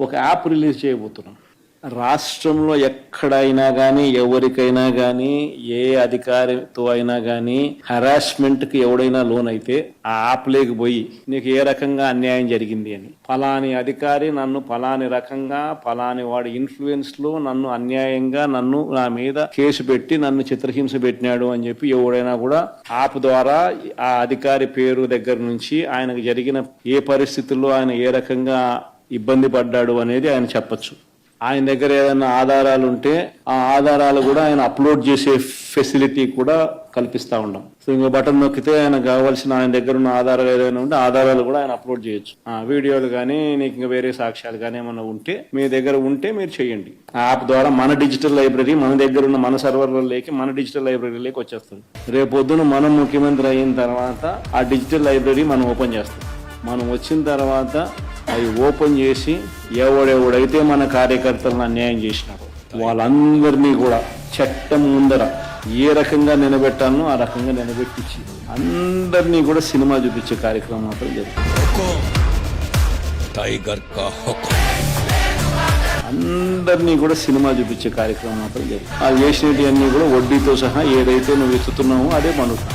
ఒక app release చేయబోతున్నాం. రాష్ట్రంలో ఎక్కడైనా కానీ ఎవరికైనా కానీ ఏ అధికారితో అయినా కానీ హరాస్మెంట్కి ఎవడైనా లోన్ అయితే ఆ యాప్ లేకపోయి నీకు ఏ రకంగా అన్యాయం జరిగింది అని, ఫలాని అధికారి నన్ను ఫలాని రకంగా ఫలాని వాడి ఇన్ఫ్లుయెన్స్లో నన్ను అన్యాయంగా నా మీద కేసు పెట్టి నన్ను చిత్రహింస పెట్టినాడు అని చెప్పి ఎవడైనా కూడా యాప్ ద్వారా ఆ అధికారి పేరు దగ్గర నుంచి ఆయనకు జరిగిన ఏ పరిస్థితుల్లో ఆయన ఏ రకంగా ఇబ్బంది పడ్డాడు అనేది ఆయన చెప్పచ్చు. ఆయన దగ్గర ఏదైనా ఆధారాలు ఉంటే ఆ ఆధారాలు కూడా ఆయన అప్లోడ్ చేసే ఫెసిలిటీ కూడా కల్పిస్తూ ఉన్నాం. సో ఇంకో బటన్ నొక్కితే ఆయన కావాల్సిన ఆయన దగ్గర ఉన్న ఆధారాలు ఏదైనా ఉంటే ఆధారాలు కూడా ఆయన అప్లోడ్ చేయొచ్చు. వీడియోలు కానీ నీకు ఇంకా వేరే సాక్ష్యాలు కానీ ఏమైనా ఉంటే మీ దగ్గర ఉంటే మీరు చేయండి. ఆ యాప్ ద్వారా మన డిజిటల్ లైబ్రరీ మన దగ్గర ఉన్న మన సర్వర్లలోకి మన డిజిటల్ లైబ్రరీలోకి వచ్చేస్తుంది. రేపొద్దున మనం ముఖ్యమంత్రి అయిన తర్వాత ఆ డిజిటల్ లైబ్రరీ మనం ఓపెన్ చేస్తాం. మనం వచ్చిన తర్వాత అవి ఓపెన్ చేసి ఎవడెవడైతే మన కార్యకర్తలను అన్యాయం చేసినారో వాళ్ళందరినీ కూడా చట్టం ముందర ఏ రకంగా నిలబెట్టాలనో ఆ రకంగా నిలబెట్టించి అందరినీ కూడా సినిమా చూపించే కార్యక్రమం మాత్రం జరుగుతుంది. అందరినీ కూడా సినిమా చూపించే కార్యక్రమం మాత్రం జరుగుతుంది. ఆ చేసినవి అన్నీ కూడా వడ్డీతో సహా ఏదైతే నువ్వు ఎత్తుతున్నావో అదే మనుక.